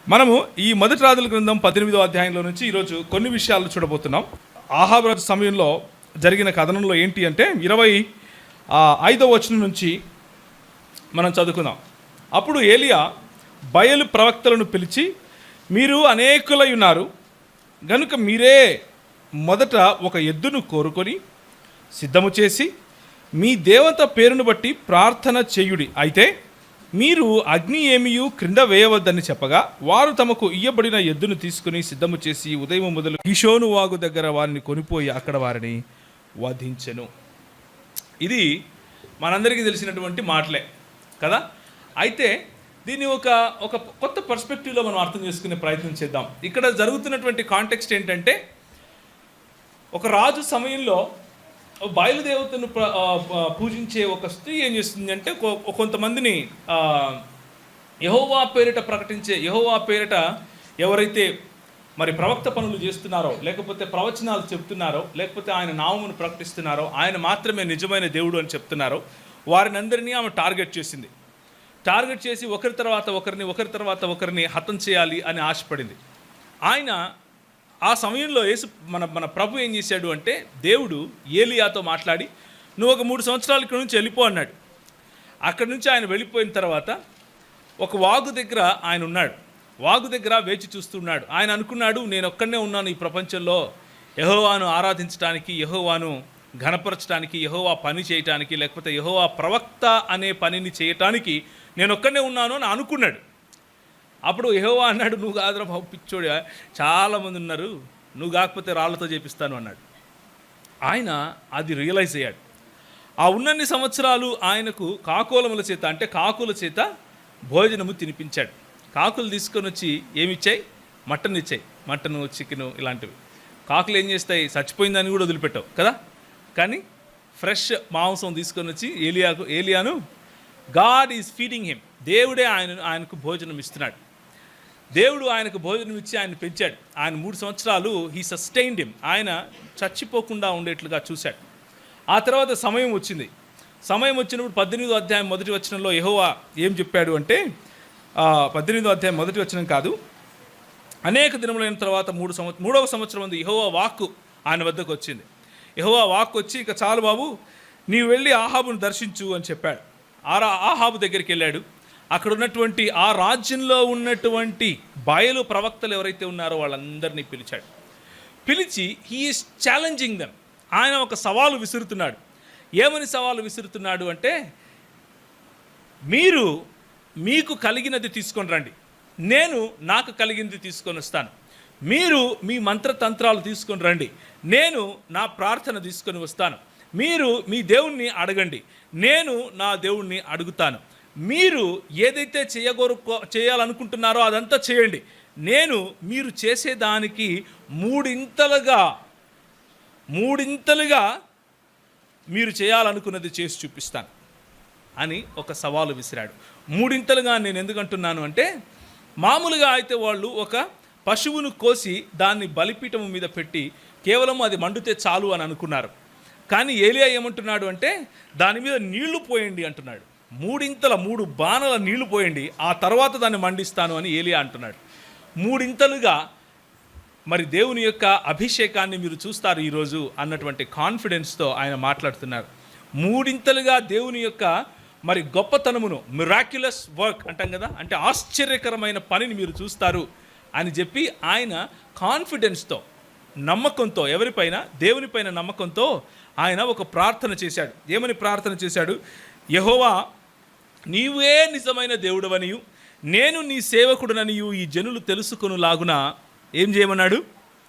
మనము ఈ మొదటి రాజుల గ్రంథం 18వ అధ్యాయంలో నుంచి ఈరోజు కొన్ని విషయాలు చూడబోతున్నాం. ఆహాబు రాజు సమయంలో జరిగిన కథనంలో ఏంటి అంటే 25వ వచనం నుంచి మనం చదువుకుందాం. అప్పుడు ఏలియా బయలు ప్రవక్తలను పిలిచి, మీరు అనేకులై ఉన్నారు గనుక మీరే మొదట ఒక ఎద్దును కోరుకొని సిద్ధము చేసి మీ దేవత పేరును బట్టి ప్రార్థన చేయుడి. అయితే మీరు అగ్ని ఏమియు క్రింద వేయవద్దని చెప్పగా వారు తమకు ఇయ్యబడిన ఎద్దును తీసుకుని సిద్ధము చేసి ఉదయం మొదలు కిషోను వాగు దగ్గర వారిని కొనిపోయి అక్కడ వారిని వధించెను. ఇది మనందరికీ తెలిసినటువంటి మాటలే కదా. అయితే దీన్ని ఒక కొత్త పర్స్పెక్టివ్లో మనం అర్థం చేసుకునే ప్రయత్నం చేద్దాం. ఇక్కడ జరుగుతున్నటువంటి కాంటెక్స్ట్ ఏంటంటే, ఒక రాజు సమయంలో బయలుదేవతను పూజించే ఒక స్త్రీ ఏం చేస్తుంది అంటే, కొంతమందిని యెహోవా పేరిట ప్రకటించే, యెహోవా పేరిట ఎవరైతే మరి ప్రవక్త పనులు చేస్తున్నారో, లేకపోతే ప్రవచనాలు చెప్తున్నారో, లేకపోతే ఆయన నామమును ప్రకటిస్తున్నారో, ఆయన మాత్రమే నిజమైన దేవుడు అని చెప్తున్నారో, వారిని అందరినీ ఆమె టార్గెట్ చేసింది. టార్గెట్ చేసి ఒకరి తర్వాత ఒకరిని హతం చేయాలి అని ఆశపడింది. ఆయన ఆ సమయంలో మన ప్రభు ఏం చేశాడు అంటే, దేవుడు ఏలియాతో మాట్లాడి, నువ్వు ఒక 3 సంవత్సరాల ఇక్కడ నుంచి వెళ్ళిపో అన్నాడు. అక్కడి నుంచి ఆయన వెళ్ళిపోయిన తర్వాత ఒక వాగు దగ్గర ఆయన ఉన్నాడు. వాగు దగ్గర వేచి చూస్తున్నాడు. ఆయన అనుకున్నాడు, నేను ఒక్కడనే ఉన్నాను ఈ ప్రపంచంలో యెహోవాను ఆరాధించడానికి, యెహోవాను ఘనపరచడానికి, యెహోవా పని చేయటానికి, లేకపోతే యెహోవా ప్రవక్త అనే పనిని చేయటానికి నేను ఒక్కడనే ఉన్నాను అని అనుకున్నాడు. అప్పుడు యెహోవా అన్నాడు, నువ్వు కాదురా బాబు పిచ్చోడు, చాలామంది ఉన్నారు, నువ్వు కాకపోతే రాళ్లతో చేపిస్తాను అన్నాడు. ఆయన అది రియలైజ్ అయ్యాడు. ఆ ఉన్నన్ని సంవత్సరాలు ఆయనకు కాకోలముల చేత, అంటే కాకుల చేత భోజనము తినిపించాడు. కాకులు తీసుకొని వచ్చి ఏమిచ్చాయి? మటన్ ఇచ్చాయి. మటను, చికెను ఇలాంటివి. కాకులు ఏం చేస్తాయి? చచ్చిపోయిందని కూడా వదిలిపెట్టావు కదా. కానీ ఫ్రెష్ మాంసం తీసుకొని వచ్చి ఏలియాను గాడ్ ఈజ్ ఫీడింగ్ హిమ్, దేవుడే ఆయనకు భోజనం ఇస్తున్నాడు. దేవుడు ఆయనకు భోజనం ఇచ్చి ఆయన పెంచాడు. ఆయన 3 సంవత్సరాలు హీ సస్టైన్డ్ హిమ్, ఆయన చచ్చిపోకుండా ఉండేట్లుగా చూశాడు. ఆ తర్వాత సమయం వచ్చింది. సమయం వచ్చినప్పుడు 18వ అధ్యాయం మొదటి వచనంలో యెహోవా ఏం చెప్పాడు అంటే, 18వ అధ్యాయం మొదటి వచనం కాదు, అనేక దినములైన తర్వాత 3వ సంవత్సరం ఉంది యెహోవా వాక్కు ఆయన వద్దకు వచ్చింది. యెహోవా వాక్కు వచ్చి, ఇక చాలు బాబు, నీవు వెళ్ళి ఆహాబును దర్శించు అని చెప్పాడు. ఆహాబు దగ్గరికి వెళ్ళాడు. అక్కడ ఉన్నటువంటి ఆ రాజ్యంలో ఉన్నటువంటి బయలు ప్రవక్తలు ఎవరైతే ఉన్నారో వాళ్ళందరినీ పిలిచాడు. పిలిచి హీ ఈస్ ఛాలెంజింగ్ దెమ్, ఆయన ఒక సవాలు విసురుతున్నాడు. ఏమని సవాలు విసురుతున్నాడు అంటే, మీరు మీకు కలిగినది తీసుకొని రండి, నేను నాకు కలిగినది తీసుకొని వస్తాను. మీరు మీ మంత్రతంత్రాలు తీసుకొని రండి, నేను నా ప్రార్థన తీసుకొని వస్తాను. మీరు మీ దేవుణ్ణి అడగండి, నేను నా దేవుణ్ణి అడుగుతాను. మీరు ఏదైతే చేయాలనుకుంటున్నారో అదంతా చేయండి, నేను మీరు చేసేదానికి మూడింతలుగా మీరు చేయాలనుకున్నది చేసి చూపిస్తాను అని ఒక సవాలు విసిరాడు. మూడింతలుగా నేను ఎందుకంటున్నాను అంటే, మామూలుగా అయితే వాళ్ళు ఒక పశువును కోసి దాన్ని బలిపీఠం మీద పెట్టి కేవలం అది మండితే చాలు అని అనుకున్నారు. కానీ ఏలియా ఏమంటున్నాడు అంటే, దాని మీద నీళ్లు పోయండి అంటున్నాడు. 3 బాణల నీళ్లు పోయండి, ఆ తర్వాత దాన్ని మండిస్తాను అని ఏలియా అంటున్నాడు. 3 మరి దేవుని యొక్క అభిషేకాన్ని మీరు చూస్తారు ఈరోజు అన్నటువంటి కాన్ఫిడెన్స్తో ఆయన మాట్లాడుతున్నారు. 3 దేవుని యొక్క మరి గొప్పతనమును, మిరాక్యులస్ వర్క్ అంటాం కదా, అంటే ఆశ్చర్యకరమైన పనిని మీరు చూస్తారు అని చెప్పి ఆయన కాన్ఫిడెన్స్తో, నమ్మకంతో, ఎవరిపైన? దేవునిపైన నమ్మకంతో ఆయన ఒక ప్రార్థన చేశాడు. ఏమని ప్రార్థన చేశాడు? యెహోవా, నీవే నిజమైన దేవుడవనియు నేను నీ సేవకుడననియు ఈ జనులు తెలుసుకొనులాగున ఏం చేయమన్నాడు?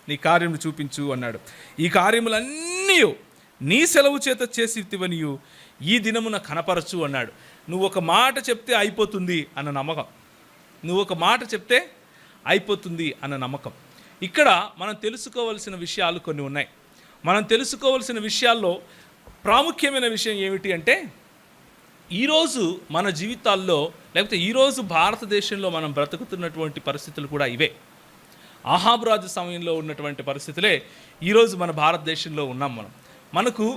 నీ కార్యములు చూపించు అన్నాడు. ఈ కార్యములన్నీ నీ సెలవు చేత చేసివనియు ఈ దినమున కనపరచు అన్నాడు. నువ్వు ఒక మాట చెప్తే అయిపోతుంది అన్న నమ్మకం, నువ్వు ఒక మాట చెప్తే అయిపోతుంది అన్న నమ్మకం. ఇక్కడ మనం తెలుసుకోవలసిన విషయాలు కొన్ని ఉన్నాయి. మనం తెలుసుకోవలసిన విషయాల్లో ప్రాముఖ్యమైన విషయం ఏమిటి అంటే, ఈరోజు మన జీవితాల్లో, లేకపోతే ఈరోజు భారతదేశంలో మనం బ్రతుకుతున్నటువంటి పరిస్థితులు కూడా ఇవే. ఆహాబు రాజు సమయంలో ఉన్నటువంటి పరిస్థితులే ఈరోజు మన భారతదేశంలో ఉన్నాం. మనకు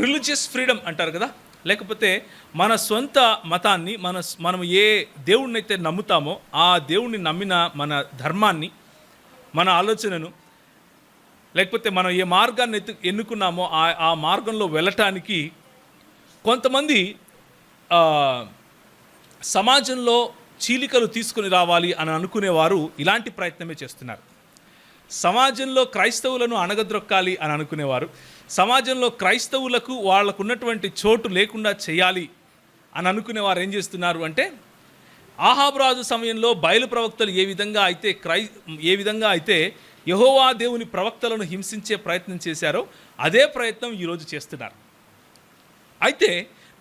రిలీజియస్ ఫ్రీడమ్ అంటారు కదా, లేకపోతే మన సొంత మతాన్ని మనం ఏ దేవుణ్ణైతే నమ్ముతామో ఆ దేవుణ్ణి నమ్మిన మన ధర్మాన్ని, మన ఆలోచనను, లేకపోతే మనం ఏ మార్గాన్ని ఎన్నుకున్నామో ఆ మార్గంలో వెళ్ళటానికి కొంతమంది సమాజంలో చీలికలు తీసుకుని రావాలి అని అనుకునేవారు ఇలాంటి ప్రయత్నమే చేస్తున్నారు. సమాజంలో క్రైస్తవులను అణగద్రొక్కాలి అని అనుకునేవారు, సమాజంలో క్రైస్తవులకు వాళ్ళకున్నటువంటి చోటు లేకుండా చేయాలి అని అనుకునేవారు ఏం చేస్తున్నారు అంటే, ఆహాబు రాజు సమయంలో బయలు ప్రవక్తలు ఏ విధంగా అయితే యెహోవా దేవుని ప్రవక్తలను హింసించే ప్రయత్నం చేశారో అదే ప్రయత్నం ఈరోజు చేస్తున్నారు. అయితే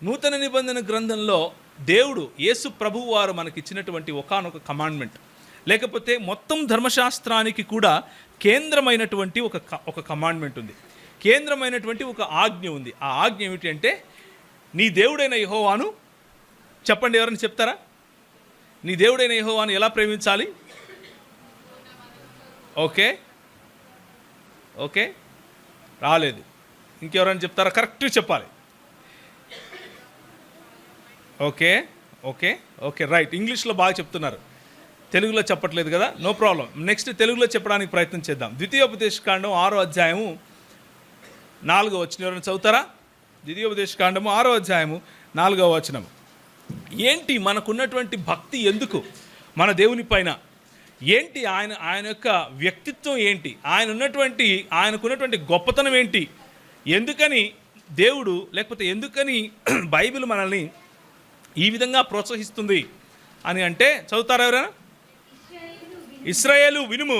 నూతన నిబంధన గ్రంథంలో దేవుడు యేసు ప్రభువు వారు మనకిచ్చినటువంటి ఒకానొక కమాండ్మెంట్, లేకపోతే మొత్తం ధర్మశాస్త్రానికి కూడా కేంద్రమైనటువంటి ఒక కమాండ్మెంట్ ఉంది, కేంద్రమైనటువంటి ఒక ఆజ్ఞ ఉంది. ఆ ఆజ్ఞ ఏమిటి అంటే, నీ దేవుడైన యెహోవాను, చెప్పండి ఎవరైనా చెప్తారా? నీ దేవుడైన యెహోవాను ఎలా ప్రేమించాలి? ఓకే ఓకే రాలేదు, ఇంకెవరైనా చెప్తారా? కరెక్ట్గా చెప్పాలి. ఓకే ఓకే ఓకే రైట్, ఇంగ్లీష్లో బాగా చెప్తున్నారు, తెలుగులో చెప్పట్లేదు కదా, నో ప్రాబ్లం. నెక్స్ట్ తెలుగులో చెప్పడానికి ప్రయత్నం చేద్దాం. ద్వితీయోపదేశకాండం 6వ అధ్యాయము 4వ వచనం ఎవరైనా చదువుతారా? ద్వితీయోపదేశకాండము 6వ అధ్యాయము 4వ వచనం. ఏంటి మనకున్నటువంటి భక్తి, ఎందుకు మన దేవుని పైన, ఏంటి ఆయన యొక్క వ్యక్తిత్వం ఏంటి, ఆయనకున్నటువంటి గొప్పతనం ఏంటి, ఎందుకని దేవుడు, లేకపోతే ఎందుకని బైబిల్ మనల్ని ఈ విధంగా ప్రోత్సహిస్తుంది అని అంటే, చదువుతారా ఎవరైనా? ఇశ్రాయేలు వినుము,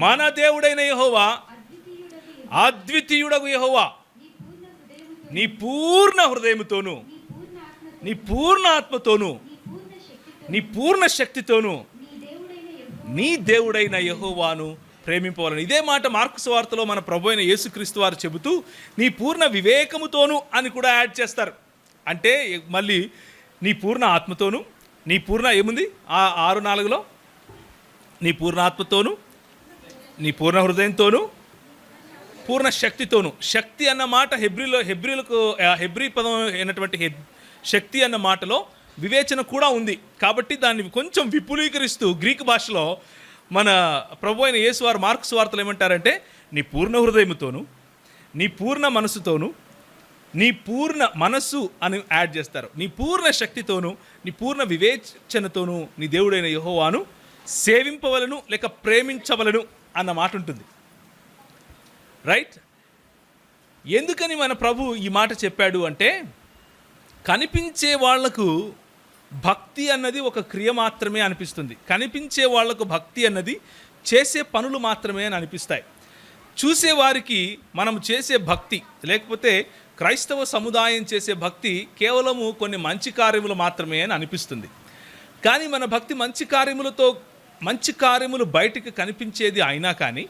మన దేవుడైన యెహోవా అద్వితీయుడగు యెహోవా, నీ పూర్ణ హృదయముతోను, నీ పూర్ణ ఆత్మతోను, నీ పూర్ణ శక్తితోను నీ దేవుడైన యెహోవాను ప్రేమింపవాలని. ఇదే మాట మార్కు సువార్తలో మన ప్రభు అయిన యేసుక్రీస్తు వారు చెబుతూ నీ పూర్ణ వివేకముతోను అని కూడా యాడ్ చేస్తారు. అంటే మళ్ళీ నీ పూర్ణ ఆత్మతోను, నీ పూర్ణ ఏముంది 6:4లో, నీ పూర్ణ ఆత్మతోను, నీ పూర్ణ హృదయంతోను, పూర్ణ శక్తితోను. శక్తి అన్న మాట హెబ్రీ పదం అయినటువంటి శక్తి అన్న మాటలో వివేచన కూడా ఉంది. కాబట్టి దాన్ని కొంచెం విపులీకరిస్తూ గ్రీకు భాషలో మన ప్రభు అయిన యేసు వారు మార్కు సువార్తలు ఏమంటారంటే, నీ పూర్ణ హృదయముతోను, నీ పూర్ణ మనస్సుతోను, నీ పూర్ణ మనస్సు అని యాడ్ చేస్తారు, నీ పూర్ణ శక్తితోను, నీ పూర్ణ వివేచనతోను నీ దేవుడైన యెహోవాను సేవింపవలను లేక ప్రేమించవలను అన్న మాట ఉంటుంది. రైట్? ఎందుకని మన ప్రభు ఈ మాట చెప్పాడు అంటే, కనిపించే వాళ్లకు భక్తి అన్నది ఒక క్రియ మాత్రమే అనిపిస్తుంది, కనిపించే వాళ్లకు భక్తి అన్నది చేసే పనులు మాత్రమే అని అనిపిస్తాయి. చూసేవారికి మనం చేసే భక్తి, లేకపోతే క్రైస్తవ సముదాయం చేసే భక్తి కేవలము కొన్ని మంచి కార్యములు మాత్రమే అని అనిపిస్తుంది. కానీ మన భక్తి మంచి కార్యములు బయటికి కనిపించేది అయినా కానీ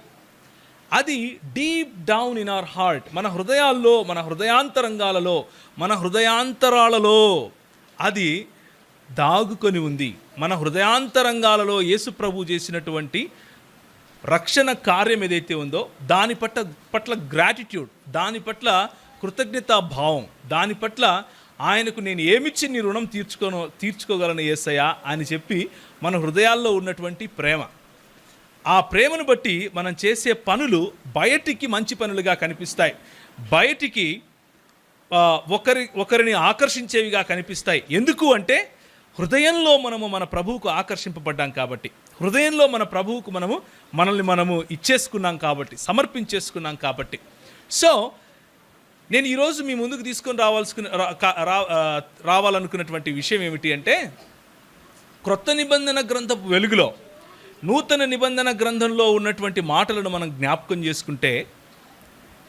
అది deep down in our heart, మన హృదయాల్లో, మన హృదయాంతరంగాలలో, మన హృదయాంతరాలలో అది దాగుకొని ఉంది. మన హృదయాంతరంగాలలో యేసు ప్రభు చేసినటువంటి రక్షణ కార్యం ఏదైతే ఉందో దాని పట్ల గ్రాటిట్యూడ్, దాని పట్ల కృతజ్ఞతా భావం, దాని పట్ల ఆయనకు నేను ఏమిచ్చి నీ రుణం తీర్చుకోగలను యేసయ్యా అని చెప్పి మన హృదయాల్లో ఉన్నటువంటి ప్రేమ, ఆ ప్రేమను బట్టి మనం చేసే పనులు బయటికి మంచి పనులుగా కనిపిస్తాయి, బయటికి ఒకరిని ఆకర్షించేవిగా కనిపిస్తాయి. ఎందుకు అంటే హృదయంలో మనము మన ప్రభువుకు ఆకర్షింపబడ్డాం కాబట్టి, హృదయంలో మన ప్రభువుకు మనల్ని ఇచ్చేసుకున్నాం కాబట్టి, సమర్పించేసుకున్నాం కాబట్టి. సో నేను ఈరోజు మీ ముందుకు తీసుకొని రావాలనుకున్నటువంటి విషయం ఏమిటి అంటే, క్రొత్త నిబంధన గ్రంథపు వెలుగులో నూతన నిబంధన గ్రంథంలో ఉన్నటువంటి మాటలను మనం జ్ఞాపకం చేసుకుంటే,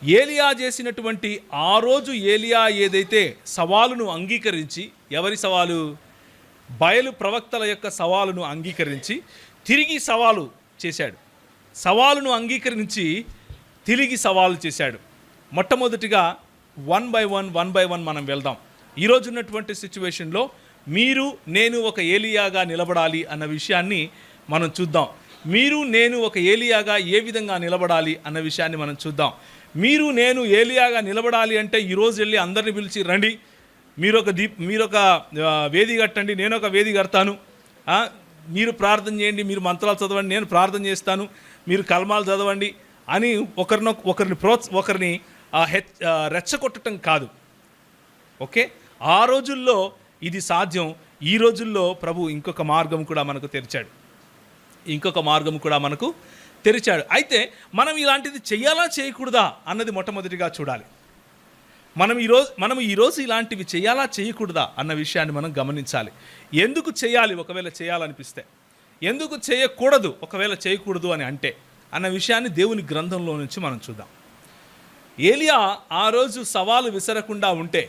ఏలియా చేసినటువంటి ఆ రోజు ఏలియా ఏదైతే సవాలును అంగీకరించి, ఎవరి సవాలు? బయలు ప్రవక్తల యొక్క సవాలును అంగీకరించి తిరిగి సవాలు చేశాడు, సవాలును అంగీకరించి తిరిగి సవాలు చేశాడు. మొట్టమొదటిగా వన్ బై వన్ మనం వెళ్దాం. ఈరోజు ఉన్నటువంటి సిచ్యువేషన్లో మీరు నేను ఒక ఏలియాగా నిలబడాలి అన్న విషయాన్ని మనం చూద్దాం. మీరు నేను ఒక ఏలియాగా ఏ విధంగా నిలబడాలి అన్న విషయాన్ని మనం చూద్దాం. మీరు నేను ఏలియాగా నిలబడాలి అంటే ఈరోజు వెళ్ళి అందరిని పిలిచి రండి, మీరొక వేది కట్టండి, నేను ఒక వేది కడతాను, మీరు ప్రార్థన చేయండి, మీరు మంత్రాలు చదవండి, నేను ప్రార్థన చేస్తాను, మీరు కల్మాలు చదవండి అని ఒకరిని రెచ్చగొట్టడం కాదు. ఓకే, ఆ రోజుల్లో ఇది సాధ్యం. ఈ రోజుల్లో ప్రభు ఇంకొక మార్గం కూడా మనకు తెరిచాడు. అయితే మనం ఇలాంటిది చెయ్యాలా చేయకూడదా అన్నది మొట్టమొదటిగా చూడాలి. మనం ఈరోజు ఇలాంటివి చేయాలా చేయకూడదా అన్న విషయాన్ని మనం గమనించాలి. ఎందుకు చేయాలి ఒకవేళ చేయాలనిపిస్తే, ఎందుకు చేయకూడదు ఒకవేళ చేయకూడదు అని అంటే అన్న విషయాన్ని దేవుని గ్రంథంలో నుంచి మనం చూద్దాం. ఏలియా ఆ రోజు సవాలు విసరకుండా ఉంటే,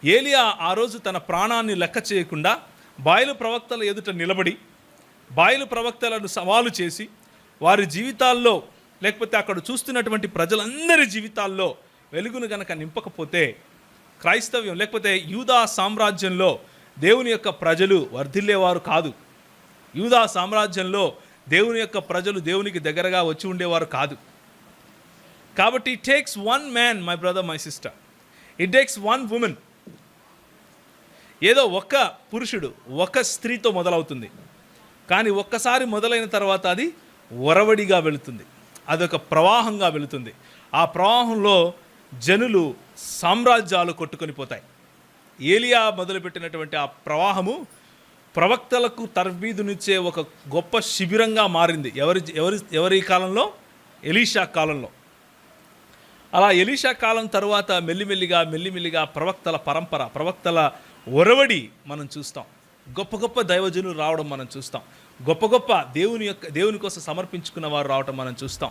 ఏలియా ఆ రోజు తన ప్రాణాన్ని లెక్క చేయకుండా బయలు ప్రవక్తల ఎదుట నిలబడి బయలు ప్రవక్తలను సవాలు చేసి వారి జీవితాల్లో లేకపోతే అక్కడ చూస్తున్నటువంటి ప్రజలందరి జీవితాల్లో వెలుగును గనక నింపకపోతే క్రైస్తవ్యం లేకపోతే యూదా సామ్రాజ్యంలో దేవుని యొక్క ప్రజలు వర్ధిల్లేవారు కాదు. యూదా సామ్రాజ్యంలో దేవుని యొక్క ప్రజలు దేవునికి దగ్గరగా వచ్చి ఉండేవారు కాదు. కాబట్టి it takes one man, my brother, my sister, it takes one women. ఏదో ఒక్క పురుషుడు ఒక స్త్రీతో మొదలవుతుంది, కానీ ఒక్కసారి మొదలైన తర్వాత అది ఒరవడిగా వెళుతుంది, అదొక ప్రవాహంగా వెళుతుంది. ఆ ప్రవాహంలో జనులు, సామ్రాజ్యాలు కొట్టుకొని పోతాయి. ఏలియా మొదలుపెట్టినటువంటి ఆ ప్రవాహము ప్రవక్తలకు తర్బీదునిచ్చే ఒక గొప్ప శిబిరంగా మారింది. ఎవరి కాలంలో? ఎలీషా కాలంలో. అలా ఎలీషా కాలం తర్వాత మెల్లిమెల్లిగా ప్రవక్తల పరంపర, ప్రవక్తల ఒరవడి మనం చూస్తాం. గొప్ప గొప్ప దైవజనులు రావడం మనం చూస్తాం. గొప్ప దేవుని కోసం సమర్పించుకున్న వారు రావడం మనం చూస్తాం.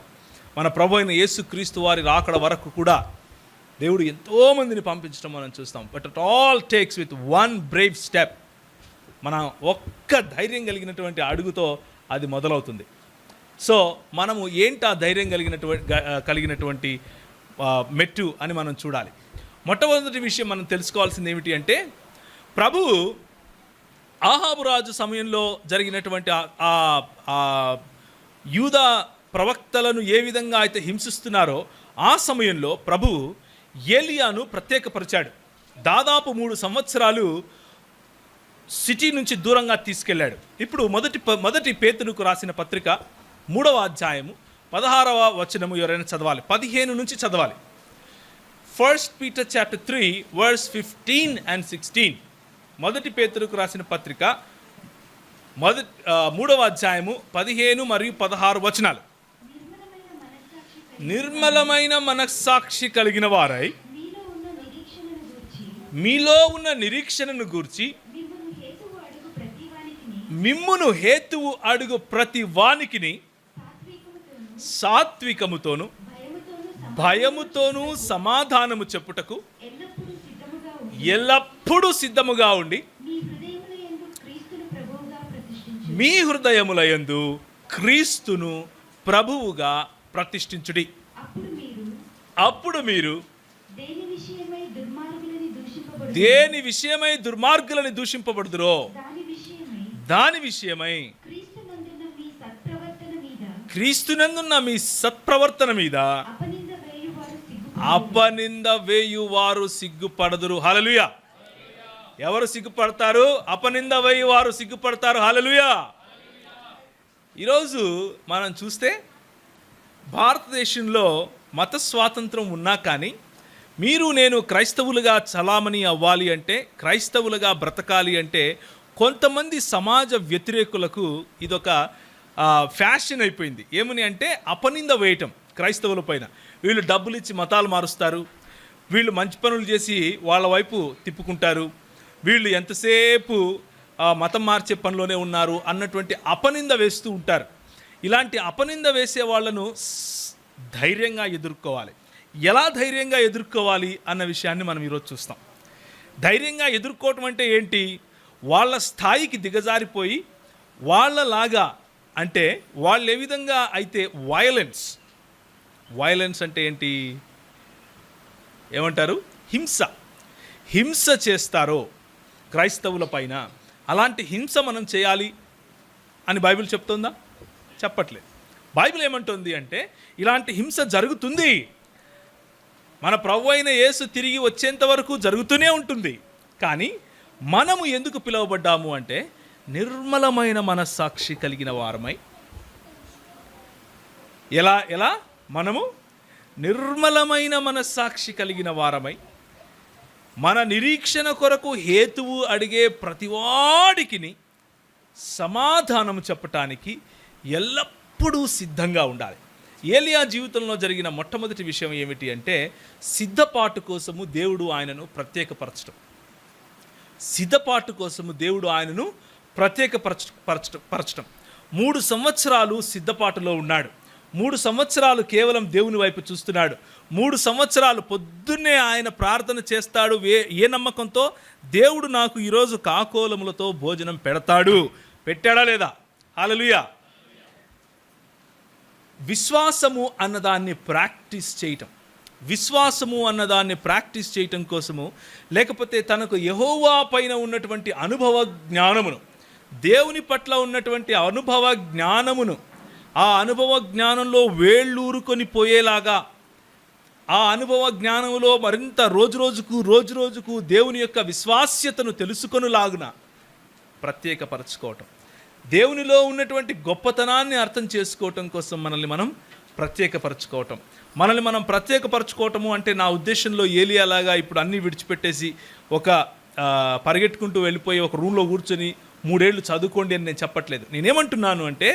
మన ప్రభు అయిన యేసుక్రీస్తు వారి రాకడ వరకు కూడా దేవుడు ఎంతోమందిని పంపించడం మనం చూస్తాం. But it all takes with one Brave step. మన ఒక్క ధైర్యం కలిగినటువంటి అడుగుతో అది మొదలవుతుంది. సో మనము ఏంటి ఆ ధైర్యం కలిగినటువంటి మెట్టు అని మనం చూడాలి. మొట్టమొదటి విషయం మనం తెలుసుకోవాల్సింది ఏమిటి అంటే, ప్రభువు ఆహాబు రాజు సమయంలో జరిగినటువంటి యూదా ప్రవక్తలను ఏ విధంగా అయితే హింసిస్తున్నారో ఆ సమయంలో ప్రభువు ఏలియాను ప్రత్యేకపరిచాడు. దాదాపు 3 సంవత్సరాలు సిటీ నుంచి దూరంగా తీసుకెళ్ళాడు. ఇప్పుడు మొదటి పేతురుకు రాసిన పత్రిక 3వ అధ్యాయము 16వ వచనము ఎవరైనా చదవాలి, 15 నుంచి చదవాలి. 1 Peter chapter 3 verse 15 and 16. మొదటి పేతురుకు రాసిన పత్రిక 3వ అధ్యాయము 15 మరియు 16 వచనాలు. నిర్మలమైన మనస్సాక్షి కలిగిన వారై మీలో ఉన్న నిరీక్షణను గూర్చి మిమ్మును హేతువు అడుగు ప్రతి వానికిని సాత్వికముతోను భయముతోను సమాధానము చెప్పుటకు ఎల్లప్పుడూ సిద్ధముగా ఉండి మీ హృదయములయందు క్రీస్తును ప్రభువుగా ప్రతిష్ఠించుడి. అప్పుడు మీరు దేని విషయమై దుర్మార్గులని దూషింపబడుదురో దాని విషయమై క్రీస్తునందున్న మీ సత్ప్రవర్తన మీద అపనింద వేయువారు సిగ్గుపడదురు. హల్లెలూయా. ఎవరు సిగ్గుపడతారు? అపనింద వేయువారు సిగ్గుపడతారు. హల్లెలూయా. ఈరోజు మనం చూస్తే భారతదేశంలో మత స్వాతంత్రం ఉన్నా కానీ మీరు నేను క్రైస్తవులుగా చలామణి అవ్వాలి అంటే, క్రైస్తవులుగా బ్రతకాలి అంటే కొంతమంది సమాజ వ్యతిరేకులకు ఇదొక ఫ్యాషన్ అయిపోయింది. ఏమని అంటే అపనింద వేయటం క్రైస్తవుల పైన. వీళ్ళు డబ్బులు ఇచ్చి మతాలు మారుస్తారు, వీళ్ళు మంచి పనులు చేసి వాళ్ళ వైపు తిప్పుకుంటారు, వీళ్ళు ఎంతసేపు మతం మార్చే పనిలోనే ఉన్నారు అన్నటువంటి అపనింద వేస్తూ ఉంటారు. ఇలాంటి అపనింద వేసే వాళ్ళను ధైర్యంగా ఎదుర్కోవాలి. ఎలా ధైర్యంగా ఎదుర్కోవాలి అన్న విషయాన్ని మనం ఈరోజు చూస్తాం. ధైర్యంగా ఎదుర్కోవటం అంటే ఏంటి? వాళ్ళ స్థాయికి దిగజారిపోయి వాళ్ళలాగా, అంటే వాళ్ళు ఏ విధంగా అయితే వైలెన్స్ అంటే ఏంటి? ఏమంటారు? హింస చేస్తారో క్రైస్తవుల పైన, అలాంటి హింస మనం చేయాలి అని బైబిల్ చెప్తుందా? చెప్పట్లేదు. బైబిల్ ఏమంటుంది అంటే ఇలాంటి హింస జరుగుతుంది, మన ప్రభు అయిన యేసు తిరిగి వచ్చేంత వరకు జరుగుతూనే ఉంటుంది. కానీ మనము ఎందుకు పిలువబడ్డాము అంటే నిర్మలమైన మనస్సాక్షి కలిగిన వారమై. ఎలా మనము నిర్మలమైన మనస్సాక్షి కలిగిన వారమై మన నిరీక్షణ కొరకు హేతువు అడిగే ప్రతివాడికిని సమాధానం చెప్పటానికి ఎల్లప్పుడూ సిద్ధంగా ఉండాలి. ఏలియా జీవితంలో జరిగిన మొట్టమొదటి విషయం ఏమిటి అంటే సిద్ధపాటు కోసము దేవుడు ఆయనను ప్రత్యేకపరచడం. సిద్ధపాటు కోసము దేవుడు ఆయనను ప్రత్యేకపరచడం. 3 సంవత్సరాలు సిద్ధపాటులో ఉన్నాడు. 3 సంవత్సరాలు కేవలం దేవుని వైపు చూస్తున్నాడు. 3 సంవత్సరాలు పొద్దున్నే ఆయన ప్రార్థన చేస్తాడు. ఏ నమ్మకంతో? దేవుడు నాకు ఈరోజు కాకోలములతో భోజనం పెడతాడు. పెట్టాడా లేదా? హల్లెలూయా. విశ్వాసము అన్నదాన్ని ప్రాక్టీస్ చేయటం, విశ్వాసము అన్నదాన్ని ప్రాక్టీస్ చేయటం కోసము, లేకపోతే తనకు యెహోవా పైన ఉన్నటువంటి అనుభవ జ్ఞానమును, దేవుని పట్ల ఉన్నటువంటి అనుభవ జ్ఞానమును, ఆ అనుభవ జ్ఞానంలో వేళ్ళూరుకొని పోయేలాగా, ఆ అనుభవ జ్ఞానంలో మరింత రోజు రోజుకు దేవుని యొక్క విశ్వాస్యతను తెలుసుకొనులాగున ప్రత్యేకపరచుకోవటం, దేవునిలో ఉన్నటువంటి గొప్పతనాన్ని అర్థం చేసుకోవటం కోసం మనల్ని మనం ప్రత్యేకపరచుకోవటం. మనల్ని మనం ప్రత్యేకపరచుకోవటము అంటే నా ఉద్దేశంలో ఏలియాలాగా ఇప్పుడు అన్నీ విడిచిపెట్టేసి ఒక పరిగెట్టుకుంటూ వెళ్ళిపోయి ఒక రూమ్లో కూర్చొని 3 ఏళ్ళు చదువుకోండి అని నేను చెప్పట్లేదు. నేనేమంటున్నాను అంటే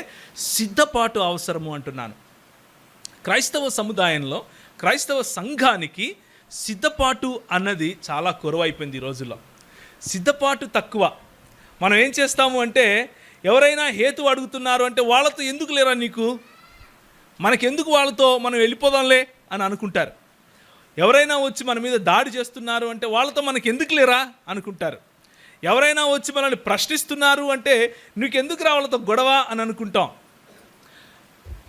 సిద్ధపాటు అవసరము అంటున్నాను. క్రైస్తవ సముదాయంలో, క్రైస్తవ సంఘానికి సిద్ధపాటు అన్నది చాలా కొరవైపోయింది ఈ రోజుల్లో. సిద్ధపాటు తక్కువ. మనం ఏం చేస్తాము అంటే ఎవరైనా హేతు అడుగుతున్నారు అంటే వాళ్ళతో ఎందుకు లేరా నీకు, మనకెందుకు వాళ్ళతో, మనం వెళ్ళిపోదాంలే అని అనుకుంటారు. ఎవరైనా వచ్చి మన మీద దాడి చేస్తున్నారు అంటే వాళ్ళతో మనకి ఎందుకు లేరా అనుకుంటారు. ఎవరైనా వచ్చి మనల్ని ప్రశ్నిస్తున్నారు అంటే నీకెందుకు రా వాళ్ళతో గొడవ అని అనుకుంటాం.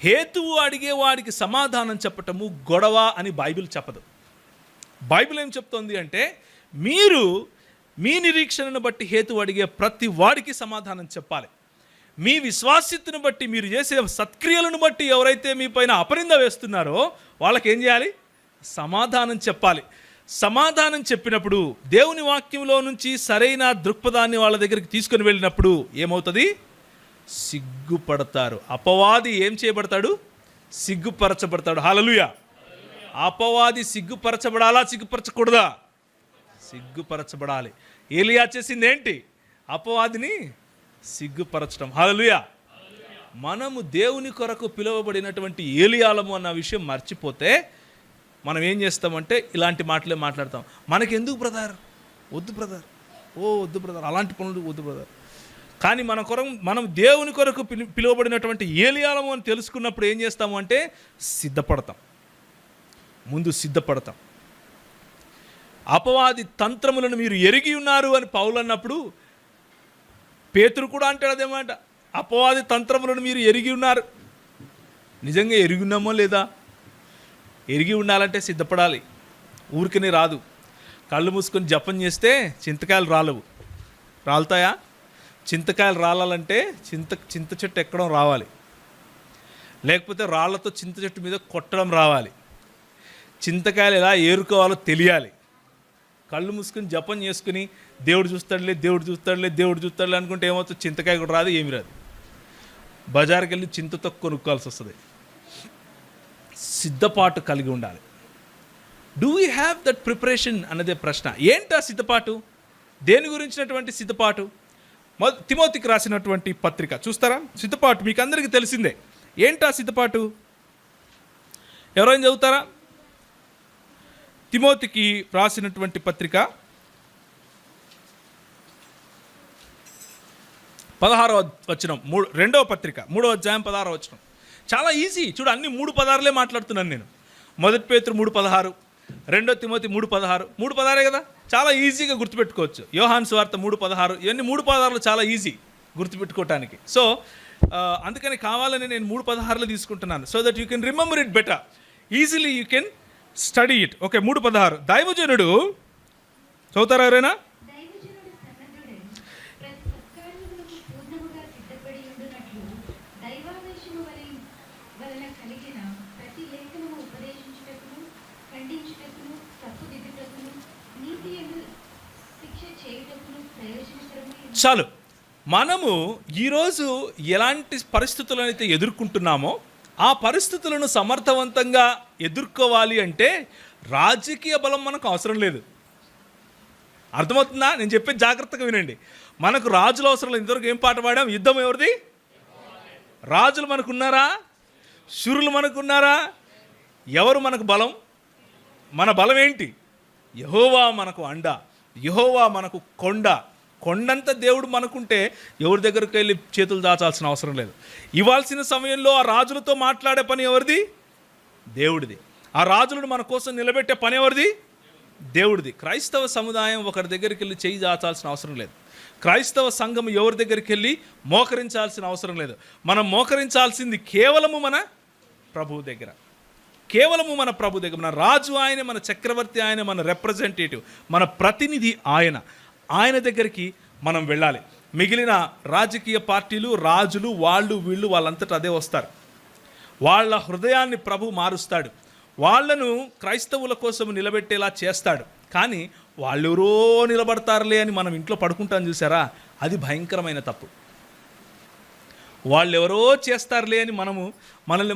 హేతువు అడిగేవాడికి సమాధానం చెప్పటము గొడవ అని బైబిల్ చెప్పదు. బైబిల్ ఏం చెప్తోంది అంటే మీరు మీ నిరీక్షణను బట్టి హేతువు అడిగే ప్రతి వాడికి సమాధానం చెప్పాలి. మీ విశ్వాస్యతను బట్టి, మీరు చేసే సత్క్రియలను బట్టి ఎవరైతే మీ పైన అపనింద వేస్తున్నారో వాళ్ళకి ఏం చేయాలి? సమాధానం చెప్పాలి. సమాధానం చెప్పినప్పుడు దేవుని వాక్యంలో నుంచి సరైన దృక్పథాన్ని వాళ్ళ దగ్గరికి తీసుకొని వెళ్ళినప్పుడు ఏమవుతుంది? సిగ్గుపడతారు. అపవాది ఏం చేయబడతాడు? సిగ్గుపరచబడతాడు. హల్లెలూయా. అపవాది సిగ్గుపరచబడాలా, సిగ్గుపరచకూడదా? సిగ్గుపరచబడాలి. ఏలియా చేసింది ఏంటి? అపవాదిని సిగ్గుపరచడం. హల్లెలూయా. మనము దేవుని కొరకు పిలువబడినటువంటి ఏలియాలము అన్న విషయం మర్చిపోతే మనం ఏం చేస్తామంటే ఇలాంటి మాటలే మాట్లాడతాం. మనకెందుకు బ్రదర్? వద్దు బ్రదర్, వద్దు బ్రదర్, అలాంటి పనులు వద్దు బ్రదర్. కానీ మనం దేవుని కొరకు పిలువబడినటువంటి ఏలియాలము అని తెలుసుకున్నప్పుడు ఏం చేస్తాము అంటే సిద్ధపడతాం. ముందు సిద్ధపడతాం. అపవాది తంత్రములను మీరు ఎరిగి ఉన్నారు అని పౌలు అన్నప్పుడు పేతురు కూడా అంటాడు అదేమాట. అపవాది తంత్రములను మీరు ఎరిగి ఉన్నారు. నిజంగా ఎరిగి ఉన్నామో లేదా? ఎరిగి ఉండాలంటే సిద్ధపడాలి. ఊరికనే రాదు. కళ్ళు మూసుకొని జపం చేస్తే చింతకాయలు రాలవు. రాలుతాయా? చింతకాయలు రాలాలంటే చింత చెట్టు ఎక్కడం రావాలి, లేకపోతే రాళ్లతో చింత చెట్టు మీద కొట్టడం రావాలి. చింతకాయలు ఎలా ఏరుకోవాలో తెలియాలి. కళ్ళు మూసుకొని జపం చేసుకుని దేవుడు చూస్తాడులే అనుకుంటే ఏమవుతుంది? చింతకాయ కూడా రాదు, ఏమి రాదు. బజార్కి వెళ్ళి చింతతో కొనుక్కోవాల్సి వస్తుంది. సిద్ధపాటు కలిగి ఉండాలి. Do we have that preparation అన్నదే ప్రశ్న. ఏంటా సిద్ధపాటు? దేని గురించినటువంటి సిద్ధపాటు? తిమోతికి రాసినటువంటి పత్రిక చూస్తారా? సిద్ధపాటు మీకు అందరికీ తెలిసిందే. ఏంటా సిద్ధపాటు? ఎవరైనా చదువుతారా? తిమోతికి రాసినటువంటి పత్రిక 16వ వచనం, 2వ పత్రిక 3వ అధ్యాయం 16వ వచనం. చాలా ఈజీ. చూడు, అన్ని 3:16 మాట్లాడుతున్నాను నేను. 1 పేతురు 3:16, 2 తిమోతి 3:16. 3:16 కదా, చాలా ఈజీగా గుర్తుపెట్టుకోవచ్చు. యోహాను సువార్త 3:16. ఇవన్నీ 3:16 చాలా ఈజీ గుర్తుపెట్టుకోవటానికి. సో అందుకని కావాలని నేను 3:16 తీసుకుంటున్నాను. So that you can remember it better. Easily you can study it. Okay, 3:16. దైవజనుడు చదువుతారా ఎవరైనా? ఖండించుటకును తప్పుదిద్దుటకును నీతి యందు శిక్ష చేయుటకును ప్రయోజనకరమైన చాలు. మనము ఈరోజు ఎలాంటి పరిస్థితులను అయితే ఎదుర్కొంటున్నామో ఆ పరిస్థితులను సమర్థవంతంగా ఎదుర్కోవాలి అంటే రాజకీయ బలం మనకు అవసరం లేదు. అర్థమవుతుందా? నేను చెప్పేది జాగ్రత్తగా వినండి. మనకు రాజులు అవసరం లేదు. ఇంతవరకు ఏం పాట పాడాం? యుద్ధం ఎవరిది? రాజులు మనకున్నారా? శూరులు మనకున్నారా? ఎవరు మనకు బలం? మన బలం ఏంటి? యెహోవా మనకు అండ, యెహోవా మనకు కొండ. కొండంత దేవుడు మనకుంటే ఎవరి దగ్గరికి వెళ్ళి చేతులు దాచాల్సిన అవసరం లేదు. ఇవ్వాల్సిన సమయంలో ఆ రాజులతో మాట్లాడే పని ఎవరిది? దేవుడిది. ఆ రాజులను మన కోసం నిలబెట్టే పని ఎవరిది? దేవుడిది. క్రైస్తవ సముదాయం ఒకరి దగ్గరికి వెళ్ళి చేయి దాచాల్సిన అవసరం లేదు. క్రైస్తవ సంఘం ఎవరి దగ్గరికి వెళ్ళి మోకరించాల్సిన అవసరం లేదు. మనం మోకరించాల్సింది కేవలము మన ప్రభువు దగ్గర, కేవలము మన ప్రభు దగ్గర. మన రాజు ఆయన, మన చక్రవర్తి ఆయన, మన రిప్రజెంటేటివ్, మన ప్రతినిధి ఆయన. ఆయన దగ్గరికి మనం వెళ్ళాలి. మిగిలిన రాజకీయ పార్టీలు, రాజులు, వాళ్ళు వాళ్ళంతటా అదే వస్తారు. వాళ్ళ హృదయాన్ని ప్రభు మారుస్తాడు, వాళ్ళను క్రైస్తవుల కోసం నిలబెట్టేలా చేస్తాడు. కానీ వాళ్ళెవరో నిలబడతారులే అని మనం ఇంట్లో పడుకుంటాం చూసారా, అది భయంకరమైన తప్పు. వాళ్ళెవరో చేస్తారులే అని మనల్ని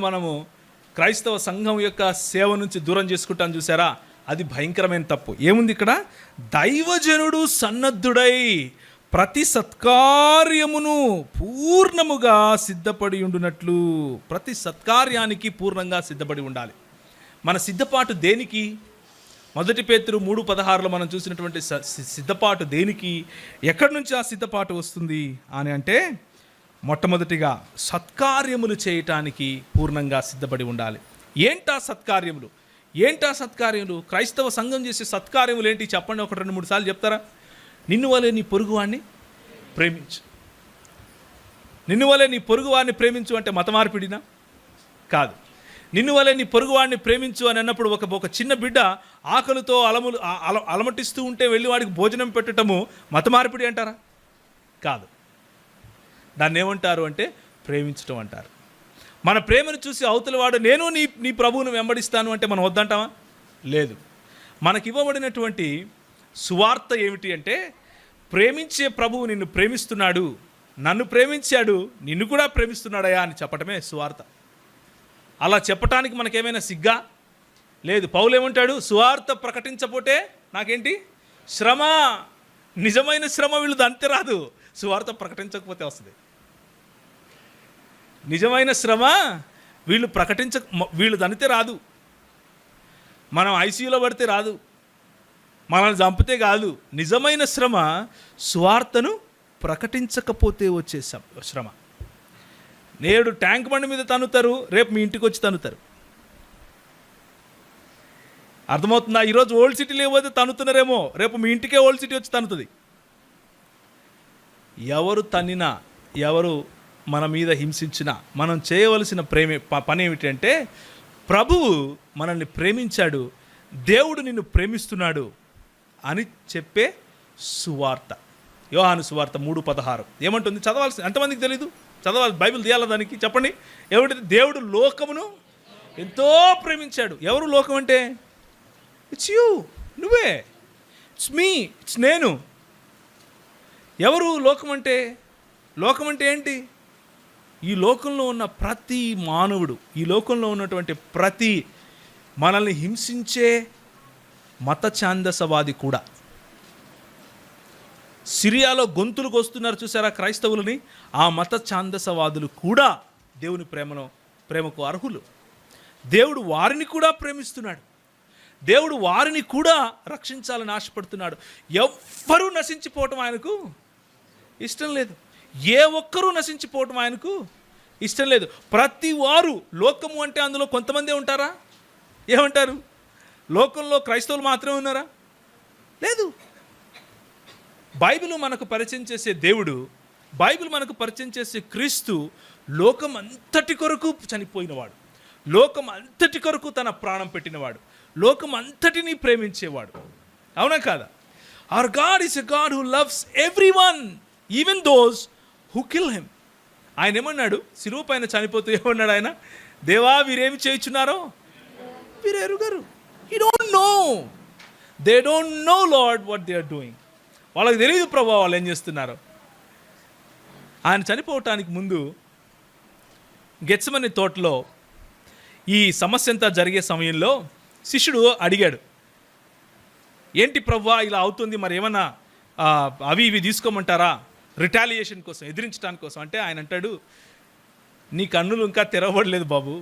క్రైస్తవ సంఘం యొక్క సేవ నుంచి దూరం చేసుకుంటాం చూసారా, అది భయంకరమైన తప్పు. ఏముంది ఇక్కడ? దైవజనుడు సన్నద్ధుడై ప్రతి సత్కార్యమును పూర్ణముగా సిద్ధపడి ఉండునట్లు. ప్రతి సత్కార్యానికి పూర్ణంగా సిద్ధపడి ఉండాలి. మన సిద్ధపాటు దేనికి? 1 పేతురు 3:16 మనం చూసినటువంటి సిద్ధపాటు దేనికి? ఎక్కడి నుంచి ఆ సిద్ధపాటు వస్తుంది అని అంటే, మొట్టమొదటిగా సత్కార్యములు చేయటానికి పూర్ణంగా సిద్ధపడి ఉండాలి. ఏంటా సత్కార్యములు? క్రైస్తవ సంఘం చేసే సత్కార్యములు ఏంటి చెప్పండి. 1-2-3 సార్లు చెప్తారా? నిన్ను వలె నీ పొరుగువాడిని ప్రేమించు. నిన్ను వలె నీ పొరుగువాడిని ప్రేమించు అంటే మత మార్పిడినా? కాదు. నిన్ను వలె నీ పొరుగువాడిని ప్రేమించు అని అన్నప్పుడు ఒక చిన్న బిడ్డ ఆకలితో అలమటిస్తూ ఉంటే వెళ్ళి వాడికి భోజనం పెట్టడము మత మార్పిడి అంటారా? కాదు. దాన్ని ఏమంటారు అంటే ప్రేమించటం అంటారు. మన ప్రేమను చూసి అవతలవాడు నేను నీ ప్రభువును వెంబడిస్తాను అంటే మనం వద్దంటామా? లేదు. మనకి ఇవ్వబడినటువంటి సువార్త ఏమిటి అంటే, ప్రేమించే ప్రభువు నిన్ను ప్రేమిస్తున్నాడు, నన్ను ప్రేమించాడు, నిన్ను కూడా ప్రేమిస్తున్నాడయా అని చెప్పటమే సువార్త. అలా చెప్పటానికి మనకేమైనా సిగ్గా? లేదు. పౌలు ఏమంటాడు? సువార్త ప్రకటించపోతే నాకేంటి? శ్రమ. నిజమైన శ్రమ వీళ్ళు అంతే రాదు, సువార్త ప్రకటించకపోతే వస్తుంది. నిజమైన శ్రమ వీళ్ళు దనితే రాదు. మనం ఐసీయూలో పడితే రాదు, మనల్ని చంపితే కాదు. నిజమైన శ్రమ సువార్తను ప్రకటించకపోతే వచ్చే శ్రమ. నేడు ట్యాంక్ బండి మీద తన్నుతారు, రేపు మీ ఇంటికి వచ్చి తన్నుతారు. అర్థమవుతుందా? ఈరోజు ఓల్డ్ సిటీ లేకపోతే తన్నుతున్నారేమో, రేపు మీ ఇంటికే ఓల్డ్ సిటీ వచ్చి తన్నుతుంది. ఎవరు తన్నినా, ఎవరు మన మీద హింసించినా మనం చేయవలసిన పని ఏమిటంటే, ప్రభువు మనల్ని ప్రేమించాడు, దేవుడు నిన్ను ప్రేమిస్తున్నాడు అని చెప్పే సువార్త. యోహాను సువార్త 3:16 ఏమంటుంది? చదవాల్సి ఎంతమందికి తెలీదు? చదవాలి. బైబిల్ తీయాలి దానికి. చెప్పండి. ఏమిటి? దేవుడు లోకమును ఎంతో ప్రేమించాడు. ఎవరు లోకం అంటే? ఇట్స్ యూ, నువ్వే. ఇట్స్ మీ, ఇట్స్ నేను. ఎవరు లోకం అంటే? లోకం అంటే ఏంటి? ఈ లోకంలో ఉన్న ప్రతి మానవుడు, ఈ లోకంలో ఉన్నటువంటి ప్రతి మనల్ని హింసించే మత ఛాందసవాది కూడా. సిరియాలో గొంతులకు వస్తున్నారు చూసారా క్రైస్తవులని? ఆ మత ఛాందసవాదులు కూడా దేవుని ప్రేమకు అర్హులు. దేవుడు వారిని కూడా ప్రేమిస్తున్నాడు. దేవుడు వారిని కూడా రక్షించాలని ఆశపడుతున్నాడు. ఎవ్వరూ నశించిపోవటం ఆయనకు ఇష్టం లేదు. ఏ ఒక్కరూ నశించిపోవటం ఆయనకు ఇష్టం లేదు. ప్రతి వారు, లోకము అంటే అందులో కొంతమందే ఉంటారా? ఏమంటారు? లోకంలో క్రైస్తవులు మాత్రమే ఉన్నారా? లేదు. బైబిల్ మనకు పరిచయం చేసే దేవుడు, బైబిల్ మనకు పరిచయం చేసే క్రీస్తు లోకం అంతటి కొరకు చనిపోయినవాడు, లోకం అంతటి కొరకు తన ప్రాణం పెట్టినవాడు, లోకం అంతటిని ప్రేమించేవాడు. అవునా కాదా? Our god is a god who loves everyone, even those who kill him. ఆయన ఏమన్నాడు? శిలువ పైన చనిపోతూ ఏమన్నాడు ఆయన? దేవా వీరేమి చేయుచున్నారో వీరెరుగరు. You don't know, they don't know lord what they are doing. వాళ్ళకి తెలియదు ప్రభు వాళ్ళు ఏం చేస్తున్నారు. ఆయన చనిపోవటానికి ముందు గెత్సెమనే తోటలో ఈ సమస్య అంతా జరిగే సమయంలో శిష్యుడు అడిగాడు, ఏంటి ప్రభువా ఇలా అవుతుంది, మరి ఏమన్నా అవి ఇవి తీసుకోమంటారా రిటాలియేషన్ కోసం, ఎదిరించడానికి కోసం. అంటే ఆయన అంటాడు, నీ కన్నులు ఇంకా తెరవబడలేదు బాబు,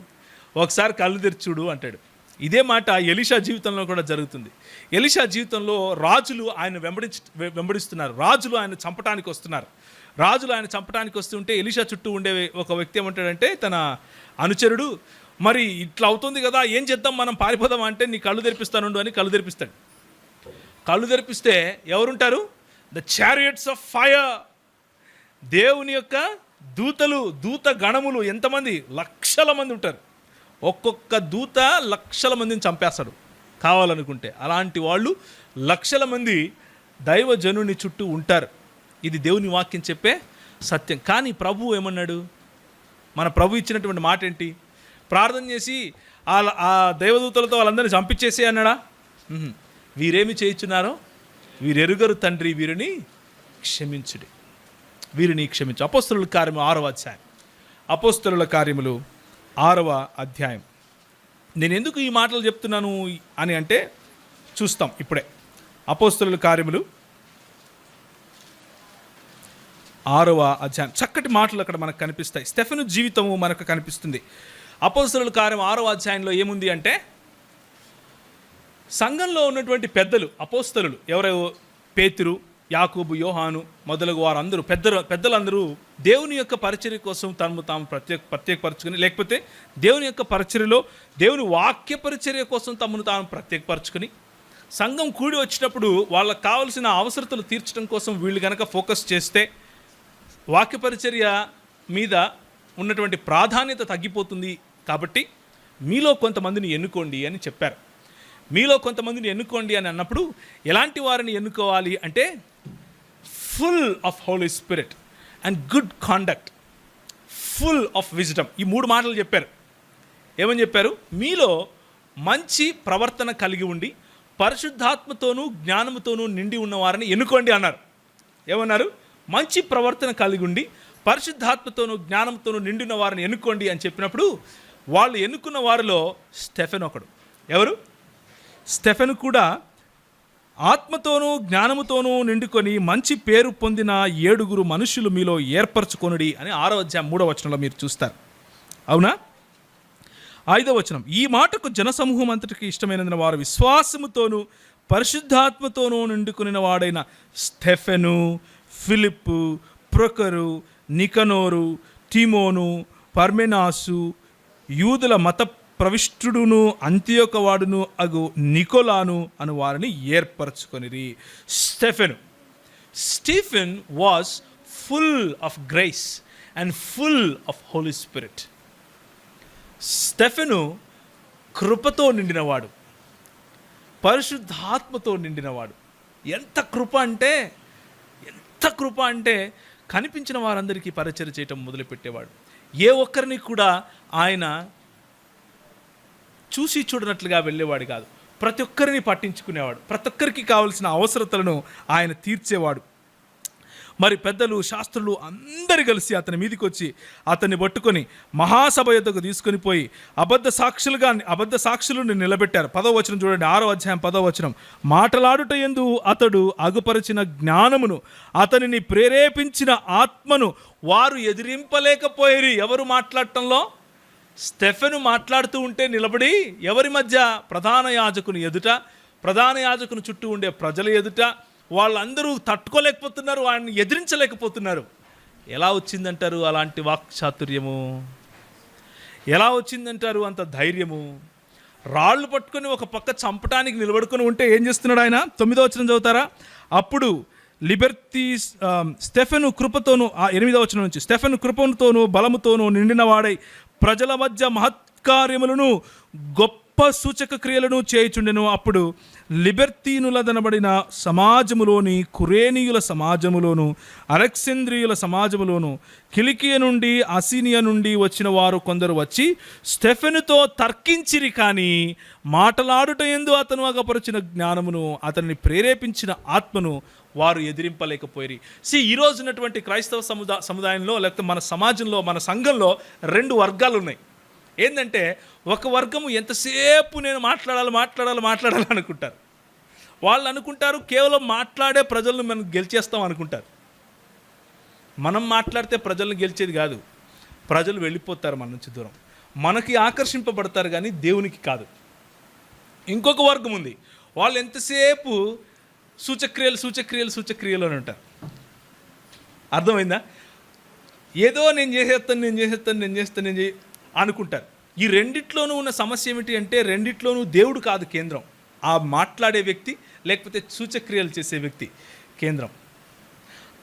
ఒకసారి కళ్ళు తెరిచి చూడు అంటాడు. ఇదే మాట ఎలీషా జీవితంలో కూడా జరుగుతుంది. ఎలీషా జీవితంలో రాజులు ఆయన వెంబడిస్తున్నారు, రాజులు ఆయన చంపడానికి వస్తున్నారు. రాజులు ఆయన చంపడానికి వస్తుంటే ఎలీషా చుట్టూ ఉండే ఒక వ్యక్తి ఏమంటాడంటే, తన అనుచరుడు, మరి ఇట్లా అవుతుంది కదా, ఏం చేద్దాం, మనం పారిపోదాం అంటే, నీ కళ్ళు తెరిపిస్తానుండు అని కళ్ళు తెరిపిస్తాడు. కళ్ళు తెరిపిస్తే ఎవరుంటారు? ద చారియట్స్ ఆఫ్ ఫైర్, దేవుని యొక్క దూతలు, దూత గణములు. ఎంతమంది? లక్షల మంది ఉంటారు. ఒక్కొక్క దూత లక్షల మందిని చంపేస్తాడు కావాలనుకుంటే. అలాంటి వాళ్ళు లక్షల మంది దైవజనుని చుట్టూ ఉంటారు. ఇది దేవుని వాక్యం చెప్పే సత్యం. కానీ ప్రభువు ఏమన్నాడు? మన ప్రభు ఇచ్చినటువంటి మాట ఏంటి? ప్రార్థన చేసి ఆ దైవదూతలతో వాళ్ళందరినీ చంపించేసి అన్నాడా? వీరేమి చేయించున్నారో వీరెరుగరు తండ్రి, వీరిని క్షమించుడి, వీరిని క్షమించు. అపోస్తలుల కార్యము 6వ అధ్యాయం. అపోస్తలుల కార్యములు 6వ అధ్యాయం. నేను ఎందుకు ఈ మాటలు చెప్తున్నాను అని అంటే చూస్తాం ఇప్పుడే. అపోస్తలుల కార్యములు 6వ అధ్యాయం. చక్కటి మాటలు అక్కడ మనకు కనిపిస్తాయి. స్టెఫెను జీవితము మనకు కనిపిస్తుంది. అపోస్తలుల కార్యం 6వ అధ్యాయంలో ఏముంది అంటే, సంఘంలో ఉన్నటువంటి పెద్దలు, అపోస్తలులు ఎవరెవరో, పేతురు, యాకోబు, యోహాను మొదలగు వారందరూ పెద్దలందరూ దేవుని యొక్క పరిచర్య కోసం తాము ప్రత్యేకపరచుకుని, లేకపోతే దేవుని యొక్క పరిచర్యలో దేవుని వాక్య పరిచర్య కోసం తమను తాము ప్రత్యేకపరచుకుని, సంఘం కూడి వచ్చినప్పుడు వాళ్ళకు కావలసిన అవసరతలు తీర్చడం కోసం వీళ్ళు కనుక ఫోకస్ చేస్తే వాక్య పరిచర్య మీద ఉన్నటువంటి ప్రాధాన్యత తగ్గిపోతుంది. కాబట్టి మీలో కొంతమందిని ఎన్నుకోండి అని చెప్పారు. మీలో కొంతమందిని ఎన్నుకోండి అని అన్నప్పుడు ఎలాంటి వారిని ఎన్నుకోవాలి అంటే, full of Holi Spirit and good conduct, full of wisdom. ఈ 3 మాటలు చెప్పారు. ఏమని చెప్పారు? మీలో మంచి ప్రవర్తన కలిగి ఉండి పరిశుద్ధాత్మతోనూ జ్ఞానముతోనూ నిండి ఉన్న వారిని ఎన్నుకోండి అన్నారు. ఏమన్నారు? మంచి ప్రవర్తన కలిగి ఉండి పరిశుద్ధాత్మతోనూ జ్ఞానంతోనూ నిండిన వారిని ఎన్నుకోండి అని చెప్పినప్పుడు, వాళ్ళు ఎన్నుకున్న వారిలో స్టెఫెన్ ఒకడు. ఎవరు? స్టెఫెను కూడా ఆత్మతోనూ జ్ఞానముతోనూ నిండుకొని మంచి పేరు పొందిన 7 మనుషులు మీలో ఏర్పరచుకొనుడి అని 6వ అధ్యాయం 3వ వచనంలో మీరు చూస్తారు. అవునా? 5వ వచనం, ఈ మాటకు జనసమూహం అంతటికి ఇష్టమైనందున వారు విశ్వాసముతోనూ పరిశుద్ధాత్మతోనూ నిండుకుని వాడైన స్టెఫెను, ఫిలిప్పు, ప్రొకరు, నికనోరు, తిమోను, పర్మెనాసు, యూదుల మత ప్రవిష్టుడును అంత్యోక వాడును అగు నికోలాను అను వారిని ఏర్పరచుకొనిరి. Stephen was full of grace and full of Holi spirit. Stephen కృపతో నిండినవాడు, పరిశుద్ధాత్మతో నిండినవాడు. ఎంత కృప అంటే కనిపించిన వారందరికీ పరిచర్య చేయటం మొదలుపెట్టేవాడు. ఏ ఒక్కరిని కూడా ఆయన చూసి చూడనట్లుగా వెళ్ళేవాడు కాదు. ప్రతి ఒక్కరిని పట్టించుకునేవాడు. ప్రతి ఒక్కరికి కావలసిన అవసరతలను ఆయన తీర్చేవాడు. మరి పెద్దలు, శాస్త్రులు అందరు కలిసి అతని మీదకి వచ్చి అతన్ని పట్టుకొని మహాసభ యొద్దకు తీసుకొని పోయి అబద్ధ సాక్షులను నిలబెట్టారు. 10వ వచనం చూడండి, 6వ అధ్యాయం 10వ వచనం. మాటలాడుట యందు అతడు అగుపరిచిన జ్ఞానమును, అతనిని ప్రేరేపించిన ఆత్మను వారు ఎదిరింపలేకపోయేరి. ఎవరు మాట్లాడటంలో? స్టెఫెను మాట్లాడుతూ ఉంటే నిలబడి ఎవరి మధ్య? ప్రధాన యాజకుని ఎదుట, ప్రధాన యాజకుని చుట్టూ ఉండే ప్రజల ఎదుట వాళ్ళందరూ తట్టుకోలేకపోతున్నారు, ఆయన్ని ఎదిరించలేకపోతున్నారు. ఎలా వచ్చిందంటారు అలాంటి వాక్చాతుర్యము? ఎలా వచ్చిందంటారు అంత ధైర్యము? రాళ్ళు పట్టుకొని ఒక పక్క చంపటానికి నిలబడుకొని ఉంటే ఏం చేస్తున్నాడు ఆయన? 9వ వచనం చదువుతారా? అప్పుడు స్టెఫెను కృపతోను, 8వ వచనం నుంచి, స్టెఫెను కృపతోను బలముతోను నిండిన వాడై ప్రజల మధ్య మహత్కార్యములను గొప్ప గొప్ప సూచక క్రియలను చేయుచుండెను. అప్పుడు లిబెర్తీనులదనబడిన సమాజములోని కురేనీయుల సమాజములోను అలెక్సాంద్రియుల సమాజములోను కిలికియ నుండి అసీనియా నుండి వచ్చిన వారు కొందరు వచ్చి స్టెఫెనుతో తర్కించిరి, కానీ మాటలాడుట యందు అతను అగపరిచిన జ్ఞానమును అతనిని ప్రేరేపించిన ఆత్మను వారు ఎదిరింపలేకపోయి. ఈ రోజు ఉన్నటువంటి క్రైస్తవ సముదాయంలో లేకపోతే మన సమాజంలో మన సంఘంలో రెండు వర్గాలు ఉన్నాయి. ఏంటంటే ఒక వర్గము ఎంతసేపు నేను మాట్లాడాలి అనుకుంటారు. వాళ్ళు అనుకుంటారు కేవలం మాట్లాడే ప్రజలను మనం గెలిచేస్తాం అనుకుంటారు. మనం మాట్లాడితే ప్రజలను గెలిచేది కాదు, ప్రజలు వెళ్ళిపోతారు మన నుంచి దూరం, మనకి ఆకర్షింపబడతారు కానీ దేవునికి కాదు. ఇంకొక వర్గం ఉంది, వాళ్ళు ఎంతసేపు సూచక్రియలు అని ఉంటారు. అర్థమైందా? ఏదో నేను చేసేస్తాను అనుకుంటారు. ఈ రెండిట్లోనూ ఉన్న సమస్య ఏమిటి అంటే రెండిట్లోనూ దేవుడు కాదు కేంద్రం, ఆ మాట్లాడే వ్యక్తి లేకపోతే సూచక్రియలు చేసే వ్యక్తి కేంద్రం.